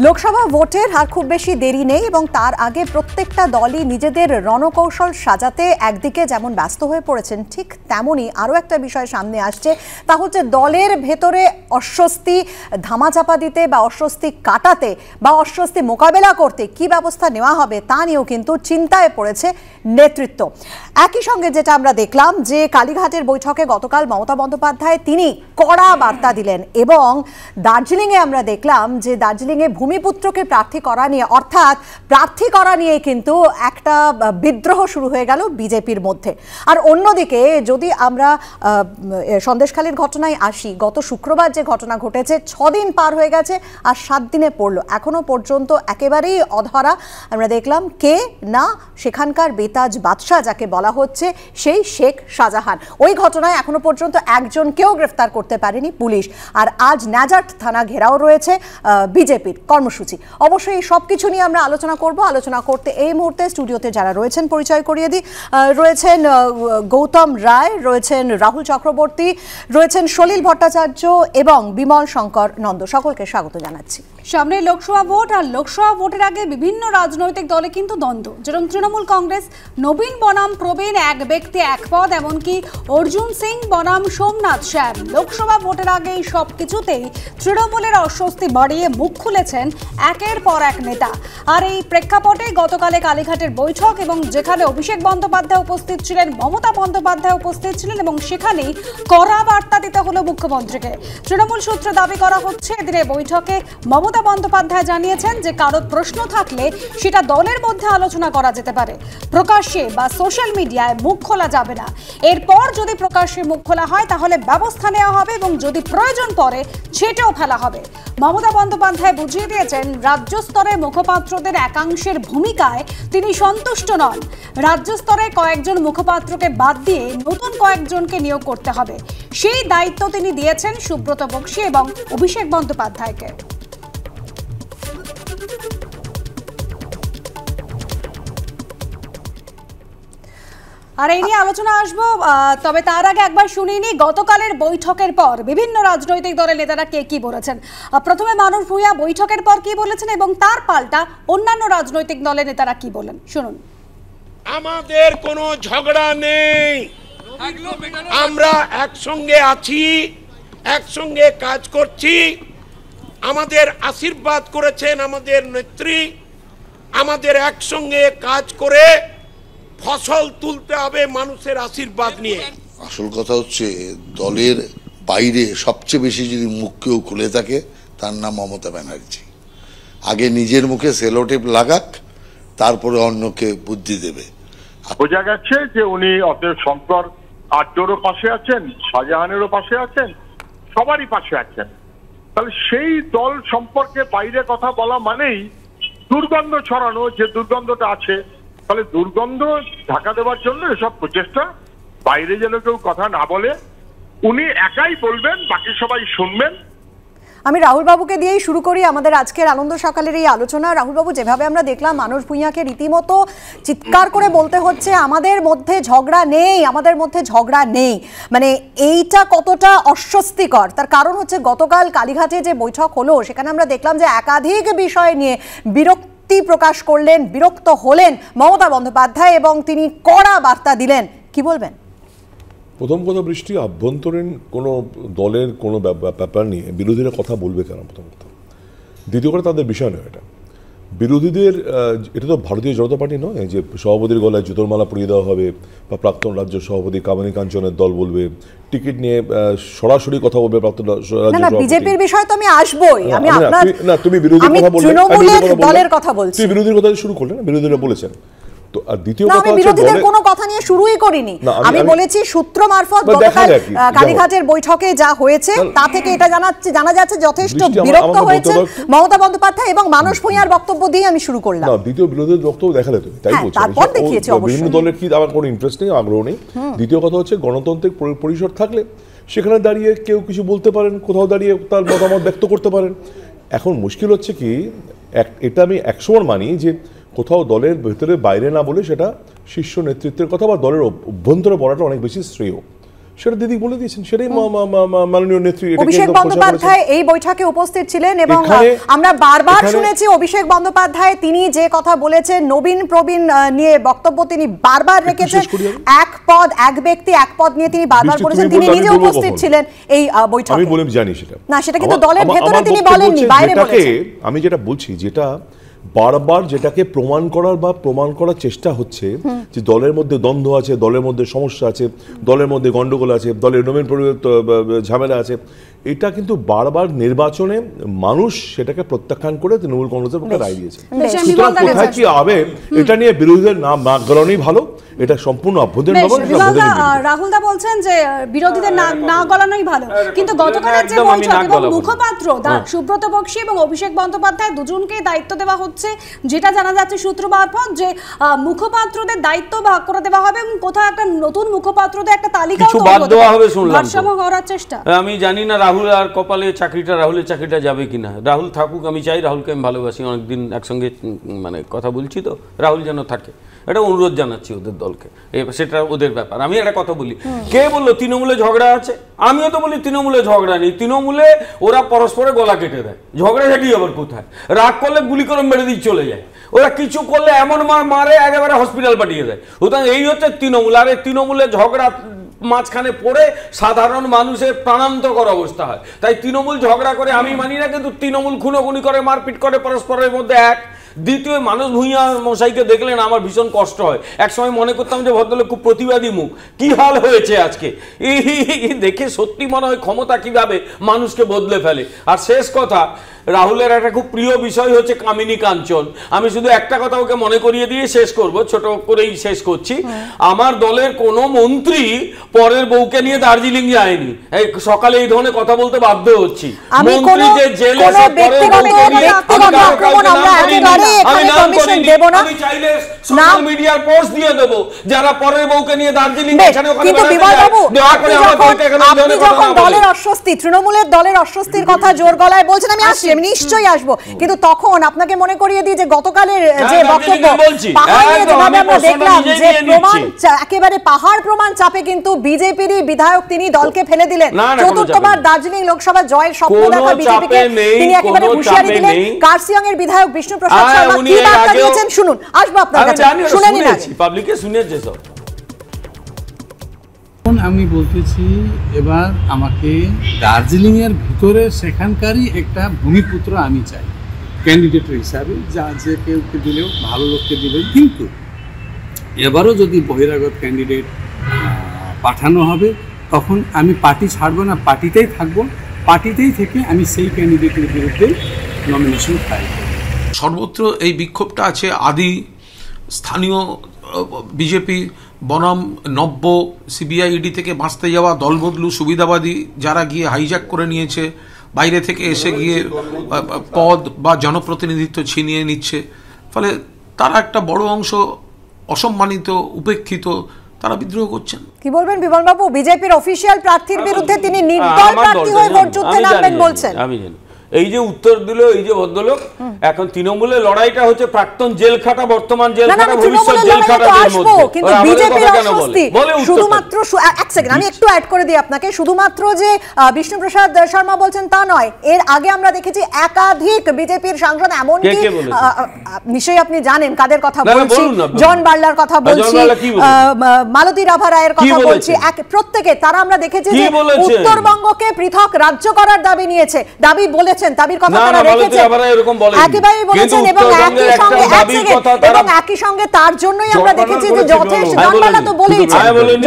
লোকসভা ভোটের আর খুব বেশি দেরি নেই এবং তার আগে প্রত্যেকটা দলই নিজেদের রণকৌশল সাজাতে একদিকে যেমন ব্যস্ত হয়ে পড়েছেন, ঠিক তেমনই আরও একটা বিষয় সামনে আসছে, তা হচ্ছে দলের ভেতরে অস্বস্তি ধামাচাপা দিতে বা অস্বস্তি কাটাতে বা অস্বস্তি মোকাবেলা করতে কি ব্যবস্থা নেওয়া হবে তা নিয়েও কিন্তু চিন্তায় পড়েছে নেতৃত্ব। একই সঙ্গে যেটা আমরা দেখলাম যে কালীঘাটের বৈঠকে গতকাল মমতা বন্দ্যোপাধ্যায় তিনি কড়া বার্তা দিলেন এবং দার্জিলিংয়ে আমরা দেখলাম যে দার্জিলিংয়ে ভূমিপুত্রকে প্রার্থী করা নিয়ে অর্থাৎ প্রার্থী করা নিয়ে কিন্তু একটা বিদ্রোহ শুরু হয়ে গেল বিজেপির মধ্যে। আর অন্যদিকে যদি আমরা সন্দেশখালীর ঘটনায় আসি, গত শুক্রবার যে ঘটনা ঘটেছে 6 দিন পার হয়ে গেছে আর 7 দিনে পড়লো, এখনো পর্যন্ত একেবারেই অধরা। আমরা দেখলাম কে না সেখানকার বেতাজ বাদশাহ যাকে বলা হচ্ছে সেই শেখ শাহজাহান, ওই ঘটনায় এখনো পর্যন্ত একজনকেও গ্রেফতার করতে পারেনি পুলিশ। আর আজ ন্যাজাট থানা ঘেরাও রয়েছে বিজেপির কর্মসূচি। অবশ্যই এই সব কিছু নিয়ে আমরা আলোচনা করব। আলোচনা করতে এই মুহূর্তে স্টুডিওতে যারা রয়েছেন পরিচয় করিয়ে দিই। রয়েছেন গৌতম রায়, রয়েছেন রাহুল চক্রবর্তী, রয়েছেন সলিল ভট্টাচার্য এবং বিমল শঙ্কর নন্দ। সকলকে স্বাগত জানাচ্ছি। সামনে লোকসভা ভোট আর লোকসভা ভোটের আগে বিভিন্ন রাজনৈতিক দলে কিন্তু দ্বন্দ্ব, যেরকম তৃণমূল কংগ্রেস নবীন বনাম প্রবীণ এক ব্যক্তি এক পদ, এমনকি অর্জুন সিং বনাম সোমনাথ শ্যাম। লোকসভা ভোটের আগে এই সব কিছুতেই তৃণমূলের অস্বস্তি বাড়িয়ে মুখ খুলেছেন একের পর এক নেতা। আর এই প্রেক্ষাপটে গতকালে কালীঘাটের বৈঠক এবং যেখানে অভিষেক বন্দ্যোপাধ্যায় উপস্থিত ছিলেন, মমতা বন্দ্যোপাধ্যায় উপস্থিত ছিলেন এবং সেখানেই কড়া বার্তা দিতে হলো মুখ্যমন্ত্রীকে। তৃণমূল সূত্রে দাবি করা হচ্ছে এদিনের বৈঠকে মমতা বন্দ্যোপাধ্যায় জানিয়েছেন যে কারো প্রশ্ন থাকলে সেটা দলের মধ্যে আলোচনা করা যেতে পারে, প্রকাশ্যে বা সোশ্যাল মিডিয়ায় মুখ খোলা যাবে না। এরপর যদি প্রকাশ্যে মুখ খোলা হয় তাহলে ব্যবস্থা নেওয়া হবে এবং যদি প্রয়োজন পড়ে ছেটেও ফেলা হবে। মমতা বন্দ্যোপাধ্যায় বুঝিয়ে দিয়েছেন রাজ্য স্তরে মুখপাত্রদের একাংশের ভূমিকায় তিনি সন্তুষ্ট নন। রাজ্য স্তরে কয়েকজন মুখপাত্রকে বাদ দিয়ে নতুন কয়েকজনকে নিয়োগ করতে হবে, সেই দায়িত্ব তিনি দিয়েছেন সুব্রত বক্সী এবং অভিষেক বন্দ্যোপাধ্যায়কে। আর এই নিয়ে আলোচনা আসবো, তবে তার আগে একবার শুনিনি গতকালের বৈঠকের পর বিভিন্ন রাজনৈতিক দলের নেতারা কে কি বলেছেন। প্রথমে মানুষ ভূঁইয়া বৈঠকের পর কি বলেছেন এবং তার পাল্টা অন্যান্য রাজনৈতিক দলের নেতারা কি বলেন শুনুন। আমাদের কোনো ঝগড়া নেই, আমরা একসঙ্গে আছি, একসঙ্গে কাজ করছি। আমাদের আশীর্বাদ করেছেন আমাদের নেত্রী, আমাদের একসঙ্গে কাজ করে ফসল তুলতে হবে মানুষের আশীর্বাদ নিয়ে। আসল কথা হচ্ছে দলের বাইরে সবচেয়ে বেশি যদি মুখ কেউ খুলে থাকে তার নাম মমতা ব্যানার্জি। আগে নিজের মুখে সেলোটেপ লাগাক, তারপরে অন্যকে বুদ্ধি দেবে। বোঝা গেছে যে উনি অতএব শঙ্কর আড্ডরও পাশে আছেন, শাহজাহানেরও পাশে আছেন, সবারই পাশে আছেন। তাহলে সেই দল সম্পর্কে বাইরে কথা বলা মানেই দুর্গন্ধ ছড়ানো, যে দুর্গন্ধটা আছে। তাহলে দুর্গন্ধ ঢাকা দেওয়ার জন্য এসব প্রচেষ্টা, বাইরে যেন কেউ কথা না বলে, উনি একাই বলবেন, বাকি সবাই শুনবেন। আমি রাহুল বাবুকে দিয়েই শুরু করি আমাদের আজকের আনন্দ সকালের এই আলোচনা। রাহুল বাবু, যেভাবে আমরা দেখলাম মানুষ ভূঁইয়াকে রীতিমতো চিৎকার করে বলতে হচ্ছে আমাদের মধ্যে ঝগড়া নেই, আমাদের মধ্যে ঝগড়া নেই, মানে এইটা কতটা অস্বস্তিকর। তার কারণ হচ্ছে গতকাল কালীঘাটে যে বৈঠক হলো সেখানে আমরা দেখলাম যে একাধিক বিষয় নিয়ে বিরক্তি প্রকাশ করলেন, বিরক্ত হলেন মমতা বন্দ্যোপাধ্যায় এবং তিনি কড়া বার্তা দিলেন। কি বলবেন? প্রথম কথা, বৃষ্টি আভ্যন্তরীণ কোনো দলের কোনো ব্যাপার নিয়ে বিরোধীরা কথা বলবে কেন, প্রথম কথা। দ্বিতীয় কথা, তাদের বিষয় নয় এটা। বিরোধীদের, এটা তো ভারতীয় জনতা পার্টি নয় যে সভাপতির গলায় জুতোর মালা পরিয়ে দেওয়া হবে বা প্রাক্তন রাজ্য সভাপতি কামিনী কাঞ্চনের দল বলবে টিকিট নিয়ে সরাসরি কথা বলবে প্রাক্তন রাজ্য সভাপতি। বিজেপির বিষয় তো আমি আসবই, আমি আপনার না, তুমি বিরোধীর কথা বললে, দলের কথা বলছি। তুমি বিরোধীর কথা শুরু করলে না, বিরোধীরা বলেছেন তো। আর দ্বিতীয় কথা, আমি বিরোধীদের কোনো কথা নিয়ে শুরুই করিনি, আমি বলেছি সূত্র মারফত গতকাল কালীঘাটের বৈঠকে যা হয়েছে তা থেকে এটা জানা যাচ্ছে যথেষ্ট বিরক্ত হয়েছে মমতা বন্দ্যোপাধ্যায় এবং মানুষ ভূঁইয়ার বক্তব্য দিয়ে আমি শুরু করলাম। না, দ্বিতীয় বিরোধীর বক্তব্য দেখালে তুমি, তাই বলছো। তারপর দেখিয়েছি বিভিন্ন দলের কি আমার কোনো ইন্টারেস্ট নেই, আগ্রহ নেই। দ্বিতীয় কথা হচ্ছে গণতান্ত্রিক পরিসর থাকলে সেখানে দাঁড়িয়ে কেউ কিছু বলতে পারেন, কোথাও দাঁড়িয়ে তার মতামত ব্যক্ত করতে পারেন। এখন মুশকিল হচ্ছে কি, এটা আমি 100বার মানি যে কোথাও দলের ভেতরে বাইরে না বলে সেটা শীর্ষ নেতৃত্বের কথা বা দলের অভ্যন্তরে বলাটা অনেক বেশি শ্রেয়। সেটা দিদি বলে দিয়েছেন, সেটাই মাননীয় নেত্রী অভিষেক বন্দ্যোপাধ্যায় এই বৈঠকে উপস্থিত ছিলেন এবং আমরা বারবার শুনেছি অভিষেক বন্দ্যোপাধ্যায় তিনি যে কথা বলেছেন নবীন প্রবীণ নিয়ে বক্তব্য তিনি বারবার রেখেছেন, এক পদ এক ব্যক্তি এক পদ নিয়ে তিনি বারবার বলেছেন, তিনি নিজে উপস্থিত ছিলেন এই বৈঠকে। আমি বলে জানি সেটা না, সেটা কিন্তু দলের ভেতরে তিনি বলেননি, বাইরে বলেছেন। আমি যেটা বলছি, যেটা বারবার যেটাকে প্রমাণ করার বা প্রমাণ করার চেষ্টা হচ্ছে যে দলের মধ্যে দ্বন্দ্ব আছে, দলের মধ্যে সমস্যা আছে, দলের মধ্যে গন্ডগোল আছে, দলের নবীন ঝামেলা আছে, এটা কিন্তু বারবার নির্বাচনে মানুষ সেটাকে প্রত্যাখ্যান করে তৃণমূল কংগ্রেসের পক্ষে রায় দিয়েছে। সুতরাং কোথায় কি হবে এটা নিয়ে বিরোধীদের নাম না গলানোই ভালো, এটা সম্পূর্ণ অভ্যন্তরীণ ব্যাপার। রাহুল দা বলছেন যে বিরোধীদের না গলানোই ভালো, কিন্তু গতকালের যে বৈঠক এবং মুখপাত্র সুব্রত বক্সী এবং অভিষেক বন্দ্যোপাধ্যায় দুজনকে দায়িত্ব দেওয়া হচ্ছে, যেটা জানা যাচ্ছে সূত্র মারফত যে মুখপাত্রদের দায়িত্ব ভাগ করে দেওয়া হবে এবং কোথাও একটা নতুন মুখপাত্রদের একটা তালিকা ভারসাম্য করার চেষ্টা। আমি জানি না রাহুল আর কপালে চাকরিটা, রাহুলের চাকরিটা যাবে কিনা। রাহুল থাকুক, আমি চাই, রাহুলকে আমি ভালোবাসি, অনেকদিন একসঙ্গে মানে কথা বলছি, তো রাহুল যেন থাকে, এটা অনুরোধ জানাচ্ছি ওদের দলকে, সেটা ওদের ব্যাপার। আমি একটা কথা বলি, কে বললো তৃণমূলে ঝগড়া আছে? আমিও তো বলি তৃণমূলে ঝগড়া নেই, তৃণমূলে ওরা পরস্পরে গলা কেটে দেয়, ঝগড়াঝাটি আবার কোথায়? রাগ করলে গুলি করে মেরে দিয়ে চলে যায়, ওরা কিছু করলে এমন মারে একেবারে হসপিটাল পাঠিয়ে দেয়। সুতরাং এই হচ্ছে তৃণমূল, আর এই তৃণমূলে ঝগড়া মাঝখানে পড়ে সাধারণ মানুষের প্রাণান্তকর অবস্থা হয়। তাই তৃণমূল ঝগড়া করে আমি মানি না, কিন্তু তৃণমূল খুনোখুনি করে, মারপিট করে পরস্পরের মধ্যে এক। দ্বিতীয়, মানুষ ভূঁইয়া মশাইকে দেখলেন আমার ভীষণ কষ্ট হয়। একসময় মনে করতাম যে ভদ্রলোক খুব প্রতিবাদী মুখ, কি হাল হয়েছে আজকে, এই দেখে সত্যি মনে হয় ক্ষমতা কিভাবে মানুষকে বদলে ফেলে। আর শেষ কথা, রাহুলের একটা খুব প্রিয় বিষয় হচ্ছে কামিনী কাঞ্চন। আমি শুধু একটা কথা ওকে মনে করিয়ে দিয়ে শেষ করব, ছোট করেই শেষ করছি। আমার দলের কোনো মন্ত্রী পরের বউকে নিয়ে দার্জিলিং যায়নি, এই সকালে এই ধরনের কথা বলতে বাধ্য হচ্ছি। মন্ত্রী যে জেলে আমি চাইলে সোশ্যাল মিডিয়ার পোস্ট দিয়ে দেবো, যারা পরের বউকে নিয়ে দার্জিলিং এখানে ওখানে দলের অস্বস্তি, তৃণমূলের দলের অস্বস্তির কথা জোর গলায় বলছেন, আমি আসছি, আমি নিশ্চয়ই আসবো, কিন্তু তখন আপনাকে মনে করিয়ে দিই যে গতকালের যে বক্তব্য আমরা দেখলাম যে প্রমাণ একেবারে পাহাড় প্রমাণ চাপে কিন্তু বিজেপিরই বিধায়ক তিনি দলকে ফেলে দিলেন। চতুর্থবার দার্জিলিং লোকসভা জয়ের স্বপ্ন দেখা বিজেপিকে তিনি একেবারে হুঁশিয়ারি দিলেন। কার্সিয়াং এর বিধায়ক বিষ্ণু প্রসাদ শর্মা কি বার্তা দিয়েছেন শুনুন, আসবো আপনার কাছে, শুনে নিন। পাবলিকে শুনেছে সব। আমি বলতেছি এবার আমাকে দার্জিলিং এর ভিতরে সেখানকারই একটা ভূমিপুত্র আমি চাই ক্যান্ডিডেট হিসাবে, যা যে কেউ দিলেও ভালো লোককে দিলেও, কিন্তু এবারও যদি বহিরাগত ক্যান্ডিডেট পাঠানো হবে তখন আমি পার্টি ছাড়বো না, পার্টিতেই থাকবো, পার্টিতেই থেকে আমি সেই ক্যান্ডিডেটের বিরুদ্ধে নমিনেশন ফাইল করব। সর্বত্র এই বিক্ষোভটা আছে আদি স্থানীয় বিজেপি বনাম নব্য সিবিআই ইডি থেকে বাঁচতে যাওয়া দলবদলু সুবিধাবাদী যারা গিয়ে হাইজ্যাক করে নিয়েছে, বাইরে থেকে এসে গিয়ে পদ বা জনপ্রতিনিধিত্ব ছিনিয়ে নিচ্ছে, ফলে তারা একটা বড় অংশ অসম্মানিত, উপেক্ষিত, তারা বিদ্রোহ করছেন। কি বলবেন বিমল বাবু, বিজেপির অফিশিয়াল প্রার্থীর বিরুদ্ধে তিনি নির্দল প্রার্থী হয়ে ভোট যুদ্ধে নামবেন বলছেন। আমি জানি এই যে উত্তর দিল এই যে ভদ্রলোক, এখন তৃণমূলের লড়াইটা হচ্ছে প্রাক্তন জেল খাটা, বর্তমান জেল খাটা, ভবিষ্যৎ জেল খাটাদের মধ্যে। কিন্তু বিজেপির অস্বস্তি শুধুমাত্র, এক সেকেন্ড আমি একটু অ্যাড করে দিই আপনাকে, শুধুমাত্র যে বিষ্ণু প্রসাদ শর্মা বলছেন তা নয়, এর আগে আমরা দেখেছি একাধিক বিজেপির সাংসদ, এমনকি নিশ্চয়ই আপনি জানেন কাদের কথা বলছি, জন বার্লার কথা বলছি, মালতী রাভা রায়ের কথা বলছি, প্রত্যেকে তারা আমরা দেখেছি যে উত্তরবঙ্গকে পৃথক রাজ্য করার দাবি নিয়েছে, দাবি বলেছে, দাবির কথা তারা রেখেছে, একেবারে বলেছেন, এবং একই সঙ্গে তার জন্যই আমরা দেখেছি যে যথেষ্ট জনবালা তো বলেইছে,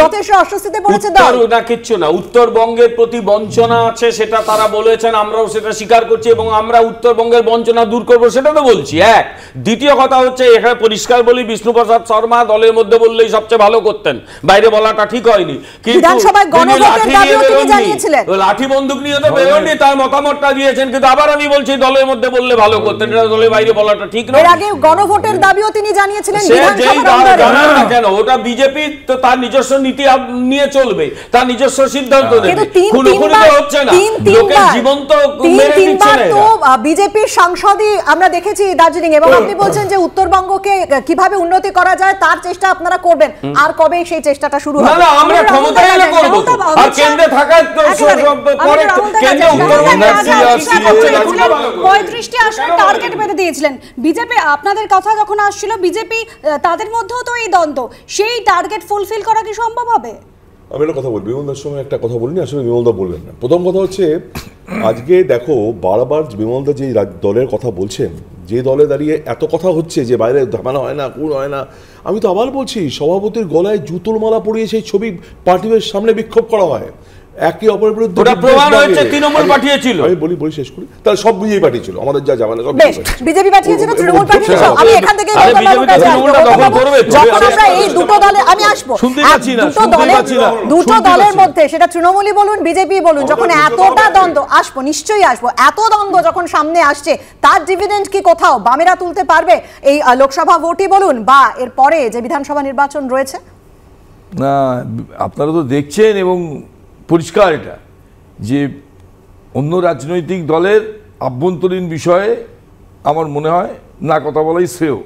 যথেষ্ট অস্বস্তিতে পড়েছে দল। না কিচ্ছু না, উত্তরবঙ্গের প্রতি বঞ্চনা আছে সেটা তারা বলেছেন, আমরাও সেটা স্বীকার করছি এবং আমরা উত্তরবঙ্গের বঞ্চনা দূর করব সেটা তো বলছি। এক, দ্বিতীয় কথা হচ্ছে এখানে পরিষ্কার বলি, বিষ্ণু প্রসাদ শর্মা দলের মধ্যে বললেই সবচেয়ে ভালো করতেন, বাইরে বলাটা ঠিক হয়নি, কিন্তু বিধানসভায় গণভোটের দাবিও তিনি জানিয়েছিলেন, লাঠি বন্দুক নিয়ে তো বেরোননি, তার মতামতটা দিয়েছেন, কিন্তু আবার আমি বলছি দলের মধ্যে বললে ভালো করতেন, এটা দলের বাইরে বলাটা ঠিক নয়। এর আগে গণভোটের দাবিও তিনি জানিয়েছিলেন সে যেই বিধানসভার জানান না কেন, ওটা বিজেপি তো তার নিজস্ব নীতি নিয়ে চলবে, তার নিজস্ব সিদ্ধান্ত নেবে। খুনোখুনি তো হচ্ছে না, লোকের জীবন তো মেরে দিচ্ছে না। তো বিজেপির সাংসদই আমরা দেখেছি দার্জিলিং, এবং আপনি বলছেন যে উত্তরবঙ্গকে কিভাবে উন্নতি করা যায় তার চেষ্টা আপনারা করবেন। আর কবে সেই চেষ্টাটা শুরু হবে? না আমরা ক্ষমতা এলে করব, আর কেন্দ্রে থাকার তো পরে কেন্দ্রে উত্তরবঙ্গে 35টি আসনে টার্গেট বেঁধে দিয়েছিলেন বিজেপি। আপনাদের কথা যখন আসছিল বিজেপি, তাদের মধ্যেও তো এই দ্বন্দ্ব, সেই টার্গেট ফুলফিল করা কি সম্ভব হবে? আমি একটা কথা বলবো, বিমলদার সময় একটা কথা বলিনি, আসলে বিমলদা বললেন না। প্রথম কথা হচ্ছে, আজকে দেখো বারবার বিমলদা যে দলের কথা বলছেন, যে দলে দাঁড়িয়ে এত কথা হচ্ছে যে বাইরে ধামানো হয় না, কোন হয় না, আমি তো আবার বলছি সভাপতির গলায় জুতোর মালা পরিয়ে সেই ছবি পার্টির সামনে বিক্ষোভ করা হয়, একে অপরের বিরুদ্ধে প্রমাণ হয়েছে তৃণমূল পাঠিয়েছিল। আমি বলি শেষ করি, তাহলে সব বিজেপি পাঠিয়েছিল, আমাদের যা জামানা সব বিজেপি পাঠিয়েছিল, তৃণমূল পাঠিয়েছিল। আমি এখান থেকে যখন আমরা এই দুটো দলে আমি আসবো, দুটো দলের মধ্যে সেটা তৃণমূলই বলুন বিজেপি বলুন, যখন এতটা দ্বন্দ্ব, আসবো নিশ্চয়ই আসবো, এত দ্বন্দ্ব যখন সামনে আসছে, তার ডিভিডেন্ড কি কোথাও বামেরা তুলতে পারবে? এই লোকসভা ভোটই বলুন বা এর পরে যে বিধানসভা নির্বাচন রয়েছে। না, আপনারা তো দেখছেন এবং পরিষ্কার এটা যে অন্য রাজনৈতিক দলের আভ্যন্তরীণ বিষয়ে আমার মনে হয় না কথা বলাই শ্রেয়,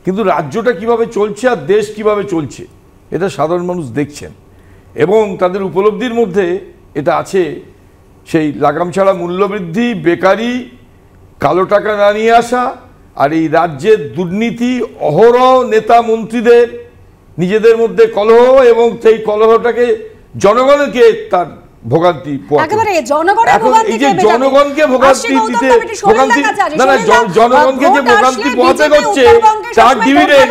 কিন্তু রাজ্যটা কিভাবে চলছে আর দেশ কিভাবে চলছে এটা সাধারণ মানুষ দেখছেন, এবং তাদের উপলব্ধির মধ্যে এটা আছে। সেই লাগাম ছাড়া মূল্যবৃদ্ধি, বেকারি, কালো টাকা না নিয়ে আসা, আর এই রাজ্যের দুর্নীতি, অহরহ নেতা মন্ত্রীদের নিজেদের মধ্যে কলহ, এবং সেই কলহটাকে জনগণকে তার ভোগান্তি, একেবারে জনগণের ভোগান্তি, এই যে জনগণকে ভোগান্তি দিতে, ভোগান্তি না না জনগণকে যে ভোগান্তি পোহাতে করছে তার ডিভিডেন্ড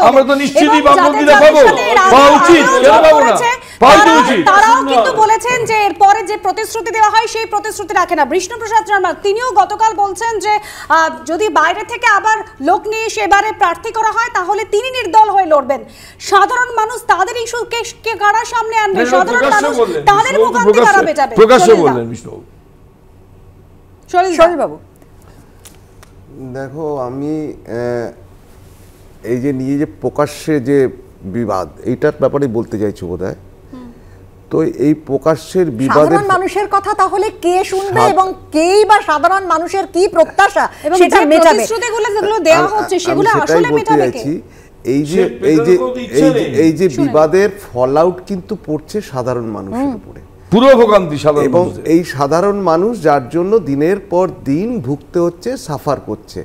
আমরা তো নিশ্চিতই বামপন্থীরা পাবো, পাওয়া উচিত, কেন পাবো না, পাওয়া উচিত। তারাও কিন্তু বলেছেন যে এরপরে যে প্রতিশ্রুতি দেওয়া হয় সেই প্রতিশ্রুতি রাখে না। বিষ্ণুপ্রসাদ শর্মা তিনিও গতকাল বলছেন যে যদি বাইরে থেকে আবার লোক নিয়ে সেবারে প্রার্থী করা হয় তাহলে তিনি নির্দল হয়ে লড়বেন। সাধারণ মানুষ তাদের ইস্যুকে কারা সামনে আনবে? সাধারণ মানুষ তাদের ভোগান্তি কারা মেটাবে? প্রকাশ্যে বললেন বিষ্ণু শরীরবাবু। দেখো, আমি এই যে নিয়ে যে প্রকাশ্যে যে বিবাদ, এইটার ব্যাপারে বলতে চাইছি বোধহয়। তো এই প্রকাশ্যের বিবাদের সাধারণ মানুষের কথা তাহলে কে শুনবে এবং কেই বা সাধারণ মানুষের কি প্রত্যাশা সেটা মেটাবে? যেগুলো দেওয়া হচ্ছে সেগুলো আসলে মেটাবে কে? এই যে বিবাদের ফলআউট কিন্তু পড়ছে সাধারণ মানুষের উপরে, পুরো ভোগান্তি সাধারণ, এবং এই সাধারণ মানুষ যার জন্য দিনের পর দিন ভুগতে হচ্ছে, সাফার করছে।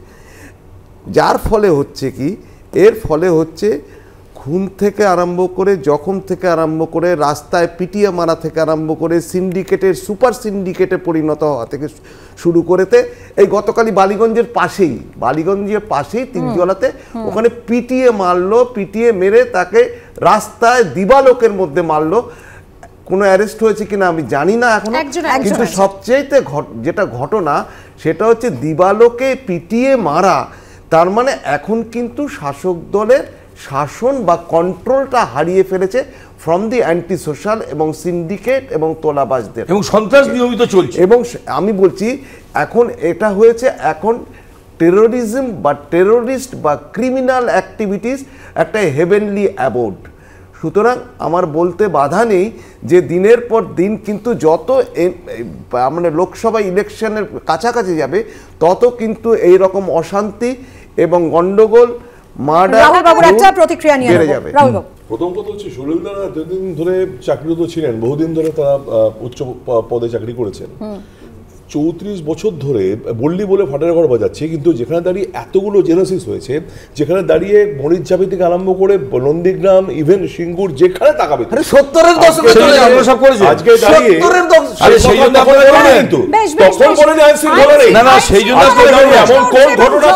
যার ফলে হচ্ছে কি, এর ফলে হচ্ছে খুন থেকে আরম্ভ করে, জখম থেকে আরম্ভ করে, রাস্তায় পিটিয়ে মারা থেকে আরম্ভ করে, সিন্ডিকেটের সুপার সিন্ডিকেটে পরিণত হওয়া থেকে শুরু করেতে এই গতকালই বালিগঞ্জের পাশেই তিনজলাতে ওখানে পিটিয়ে মারলো, পিটিয়ে মেরে তাকে রাস্তায় দিবালোকের মধ্যে মারলো। কোনো অ্যারেস্ট হয়েছে কিনা আমি জানি না এখনো, কিন্তু সবচেয়ে যেটা ঘটনা সেটা হচ্ছে দিবালোকে পিটিয়ে মারা। তার মানে এখন কিন্তু শাসক দলের শাসন বা কন্ট্রোলটা হারিয়ে ফেলেছে ফ্রম দি অ্যান্টি সোশ্যাল এবং সিন্ডিকেট এবং তোলাবাজদের, এবং সন্ত্রাস নিয়মিত চলছে। এবং আমি বলছি এখন এটা হয়েছে, এখন টেরোরিজম বা টেরোরিস্ট বা ক্রিমিনাল অ্যাক্টিভিটিস একটা হেভেনলি অ্যাবোর্ড। সুতরাং আমার বলতে বাধা নেই যে দিনের পর দিন কিন্তু যত মানে লোকসভা ইলেকশনের কাছাকাছি যাবে তত কিন্তু এই রকম অশান্তি এবং গন্ডগোল, বেড়ে যাবে। প্রথম কথা হচ্ছে শরীরদারা যতদিন ধরে চাকরিরত ছিলেন, বহুদিন ধরে তারা উচ্চ পদে চাকরি করেছেন, 34 বছর ধরে বললি বলে ফাটার ঘর বাজাচ্ছে, কিন্তু যেখানে দাঁড়িয়ে এতগুলো জেনোসিস হয়েছে, যেখানে দাঁড়িয়ে মরিচঝাপি থেকে আরম্ভ করে নন্দীগ্রাম, ইভেন সিঙ্গুর, যেখানে তাকাবে 70-এর দশকে সব করেছে। আজকে দাঁড়িয়ে সেই জন্য কিন্তু তখন বলেন আইন শৃঙ্খলা নেই, না না সেই জন্য এমন কোন ঘটনা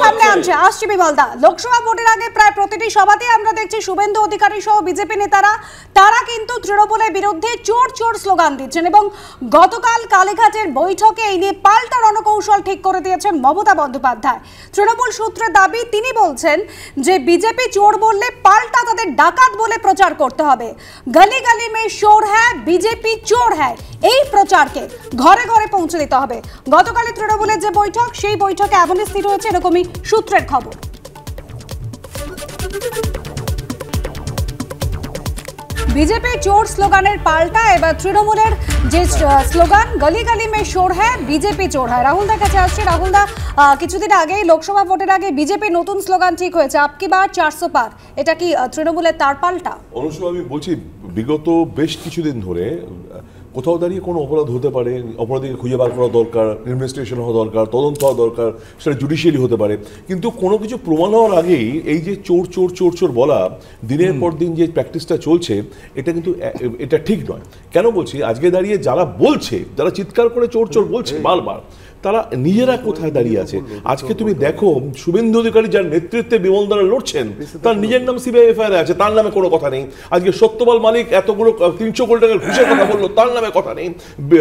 সামনে আনছে। আসছে বিমলদা, লোকসভা ভোটের আগে প্রায় প্রায় প্রতিটি সভাতে আমরা দেখছি শুভেন্দু অধিকারী সহ বিজেপি নেতারা তারা কিন্তু তৃণমূলের বিরুদ্ধে চোর চোর স্লোগান দিচ্ছেন এবং গতকাল কালীঘাটের বৈঠকে এই নিয়ে পাল্টা রণকৌশল ঠিক করে দিয়েছেন মমতা বন্দ্যোপাধ্যায়। তৃণমূল সূত্রে দাবি, তিনি বলছেন যে বিজেপি চোর বললে পাল্টা তাদের ডাকাত বলে প্রচার করতে হবে। গলি গলি মে চোর হ্যায়, বিজেপি চোর হ্যায়, এই প্রচারকে ঘরে ঘরে পৌঁছে দিতে হবে। গতকাল তৃণমূলের যে বৈঠক, সেই বৈঠকে এমনই স্থির হয়েছে, এরকমই সূত্রের খবর। বিজেপি চোর স্লোগানের পাল্টা এবার তৃণমূলের যে স্লোগান গলি গলি মে চোর হ্যায়, বিজেপি চোর হ্যায়। রাহুল দা কাছে আসছে। রাহুল দা, কিছুদিন আগে লোকসভা ভোটের আগে বিজেপি নতুন স্লোগান ঠিক হয়েছে, আপকি বার 400 পার। এটা কি তৃণমূলের তার পাল্টা? অনুষ্ঠ, আমি বলছি বিগত বেশ কিছুদিন ধরে কোথাও দাঁড়িয়ে কোনো অপরাধ হতে পারে, অপরাধীকে খুঁজে বার করা দরকার, ইনভেস্টিগেশন হওয়া দরকার, তদন্ত হওয়া দরকার, সেটা জুডিশিয়ারি হতে পারে, কিন্তু কোনো কিছু প্রমাণ হওয়ার আগেই এই যে চোর চোর চোর চোর বলা দিনের পর দিন যে প্র্যাকটিসটা চলছে, এটা কিন্তু এটা ঠিক নয়। কেন বলছি, আজকে দাঁড়িয়ে যারা বলছে, যারা চিৎকার করে চোর চোর বলছে বারবার, তারা নিজেরা কোথায় দাঁড়িয়ে আছে? আজকে তুমি দেখো শুভেন্দু অধিকারী যার নেতৃত্বে বিমলদারা লড়ছেন, তার নিজের নাম সিবিআই এফআইআর আছে, তার নামে কোনো কথা নেই। আজকে সত্যপাল মালিক এতগুলো 300 কোটি টাকার ঘুষের কথা বললো, তার নামে কথা নেই।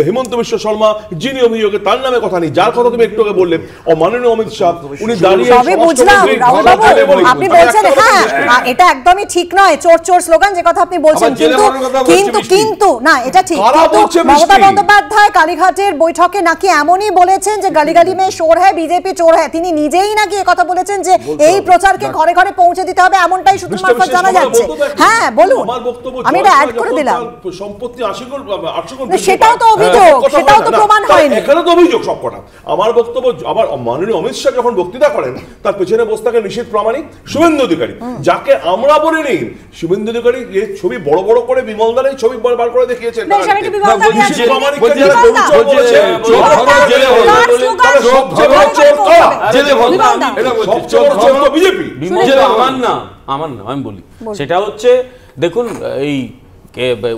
হেমন্ত বিশ্ব শর্মা যিনি অভিযোগে, তার নামে কথা নেই। যার কথা তুমি একটু আগে বললে মাননীয় অমিত শাহ, উনি দাঁড়িয়ে আপনি বলছেন হ্যাঁ এটা একদমই ঠিক নয়, চোর চোর স্লোগান যে কথা আপনি বলছেন, কিন্তু না এটা ঠিক। মমতা বন্দ্যোপাধ্যায় কালীঘাটের বৈঠকে নাকি এমনই বলেছেন যে গলি গলি মে চোর হ্যায়, বিজেপি চোর হ্যায়। তিনি নিজেই নাকি কথা বলেছেন যে এই প্রচারকে ঘরে ঘরে পৌঁছে দিতে হবে, এমনটাই সূত্র মারফত জানা যাচ্ছে। হ্যাঁ বলুন, আমি এটা অ্যাড করে দিলাম। সম্পত্তি 800 কোটি, সেটাও তো অভিযোগ, সেটাও তো প্রমাণ হয়নি। এখানে তো অভিযোগ সবকটা। আমার বক্তব্য, আবার মাননীয় অমিত শাহ যখন বক্তৃতা করেন, তার পেছনে বসে থাকে নিশ্চিত প্রামাণিক শুভেন্দু অধিকারী, যাকে আমরা বলিনি। শুভেন্দু অধিকারী এই ছবি বড় বড় করে বিমলদার এই ছবি বার করে দেখিয়েছেন। আমার না আমি বলি, সেটা হচ্ছে দেখুন, এই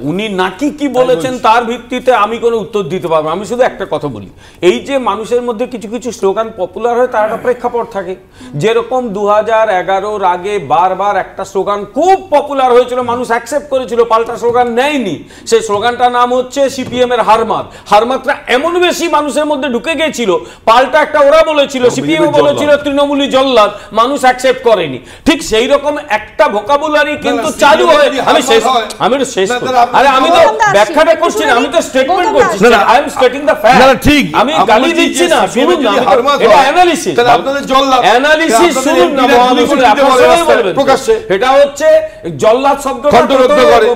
উনি নাকি কি বলেছেন তার ভিত্তিতে আমি কোনো উত্তর দিতে পারবো। আমি শুধু একটা কথা বলি, এই যে মানুষের মধ্যে কিছু কিছু স্লোগান পপুলার হয়, তার একটা প্রেক্ষাপট থাকে। যেরকম 2011-র আগে বারবার একটা স্লোগান খুব পপুলার হয়েছিল, মানুষ অ্যাকসেপ্ট করেছিল, পাল্টা স্লোগান নেয়নি। সেই স্লোগানটার নাম হচ্ছে সিপিএম এর হারমাত। হারমাতটা এমন বেশি মানুষের মধ্যে ঢুকে গিয়েছিল, পাল্টা একটা ওরা বলেছিল, সিপিএম বলেছিল তৃণমূলী জল্লাদ, মানুষ অ্যাকসেপ্ট করেনি। ঠিক সেই রকম একটা ভোকাবুলারি কিন্তু চালু হয়। আরে আমি তো ব্যাখ্যাটা করছি না, আমি তো স্টেটমেন্ট করছি। I am stating the fact. না ঠিক, আমি গালি দিচ্ছি না, শুনুন না, এটা অ্যানালিসিস। তাহলে আপনাদের জল্লাদ অ্যানালিসিস শুনুন না, প্রকাশ্যে এটা হচ্ছে জল্লাদ শব্দটা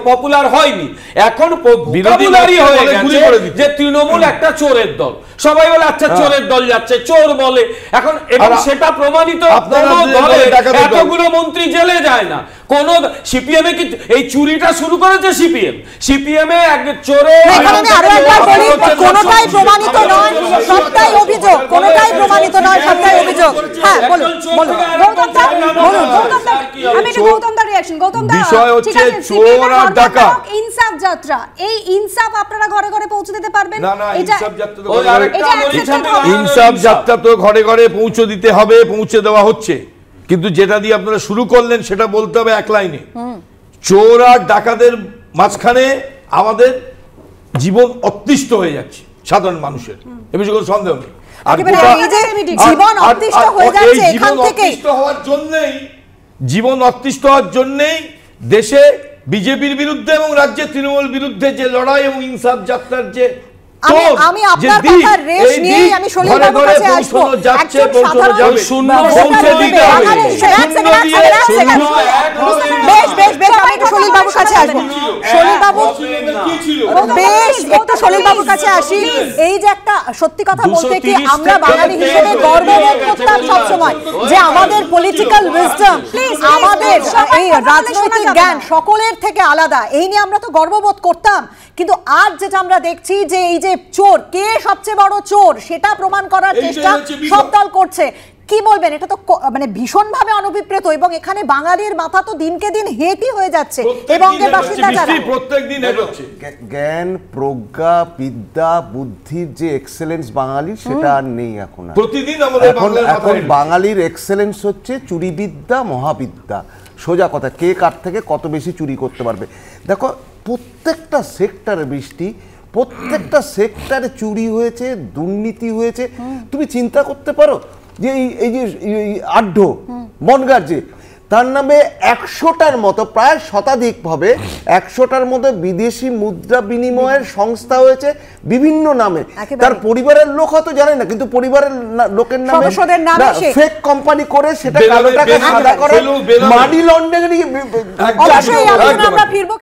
পপুলার হয়নি, এখন ভোকাবুলারি হয়ে গেছে যে তৃণমূল একটা চোরের দল। সবাই বলে আচ্ছা চোরের দল যাচ্ছে, চোর বলে এখন, এবং সেটা প্রমাণিত এতগুলো মন্ত্রী জেলে যায় না। কোন সিপিএম এ কি এই চুরিটা শুরু করেছে? সিপিএম এ এক চোরে কোনটাই প্রমাণিত নয়, সবটাই অভিযোগ। কোনটাই প্রমাণিত নয়, সবটাই অভিযোগ। হ্যাঁ বলুন গৌতম দা, আমি একটু গৌতম দা রিঅ্যাকশন। গৌতম দা, বিষয় হচ্ছে চোর আর ডাকাত, ইনসাফ যাত্রা, এই ইনসাফ আপনারা ঘরে ঘরে পৌঁছে দিতে পারবেন? না না, ইনসাফ যাত্রা তো ঘরে ঘরে পৌঁছে দিতে হবে, পৌঁছে দেওয়া হচ্ছে, কিন্তু যেটা দিয়ে আপনারা শুরু করলেন সেটা বলতে হবে এক লাইনে। চোর আর ডাকাতের মাঝখানে আমাদের জীবন অতিষ্ঠ হয়ে যাচ্ছে সাধারণ মানুষের, এ বিষয়ে কোনো সন্দেহ নেই। আর জীবন অতিষ্ঠ হওয়ার জন্যই দেশে বিজেপির বিরুদ্ধে এবং রাজ্যে তৃণমূল বিরুদ্ধে যে লড়াই এবং ইনসাফ যাত্রার যে আমি আপনার কথার রেশ নিয়ে আমি সলিল বাবুর কাছে আসবো। আমি একটু সলিল বাবুর কাছে আসবো। সলিল বাবু, বেশ একটু সলিল বাবুর কাছে আসি। এই যে একটা সত্যি কথা বলতে কি, আমরা বাঙালি হিসেবে গর্ববোধ করতাম সবসময় যে আমাদের পলিটিক্যাল উইজডম, আমাদের এই রাজনৈতিক জ্ঞান সকলের থেকে আলাদা, এই নিয়ে আমরা তো গর্ববোধ করতাম। কিন্তু আজ যেটা আমরা দেখছি যে এই যে চোর, কে সবচেয়ে বড় চোর সেটা প্রমাণ করার চেষ্টা সব দল করছে। কি বলবেন? এটা তো মানে ভীষণভাবে অনভিপ্রেত, এবং এখানে বাঙালির মাথা তো দিনকে দিন হেঁটই হয়ে যাচ্ছে। এবং প্রত্যেকদিন জ্ঞান, প্রজ্ঞা, বিদ্যা, বুদ্ধির যে এক্সেলেন্স বাঙালির, সেটা আর নেই এখন। প্রতিদিন আমাদের এখন বাঙালির এক্সেলেন্স হচ্ছে চুরিবিদ্যা, মহাবিদ্যা। সোজা কথা, কে কার থেকে কত বেশি চুরি করতে পারবে। দেখো প্রত্যেকটা সেক্টরে বৃষ্টি, প্রত্যেকটা সেক্টরে চুরি হয়েছে, দুর্নীতি হয়েছে। তুমি চিন্তা করতে পারো যে এই যে আড্ড বনগার, যে তার নামে 100টার মতো, প্রায় শতাধিক ভাবে 100টার মতো বিদেশি মুদ্রা বিনিময়ের সংস্থা হয়েছে বিভিন্ন নামে। তার পরিবারের লোক হয়তো জানে না, কিন্তু পরিবারের লোকের নামে ফেক কোম্পানি করে সেটা কালো টাকা সাদা করে মানি লন্ডারিং। আমরা ফিরবো।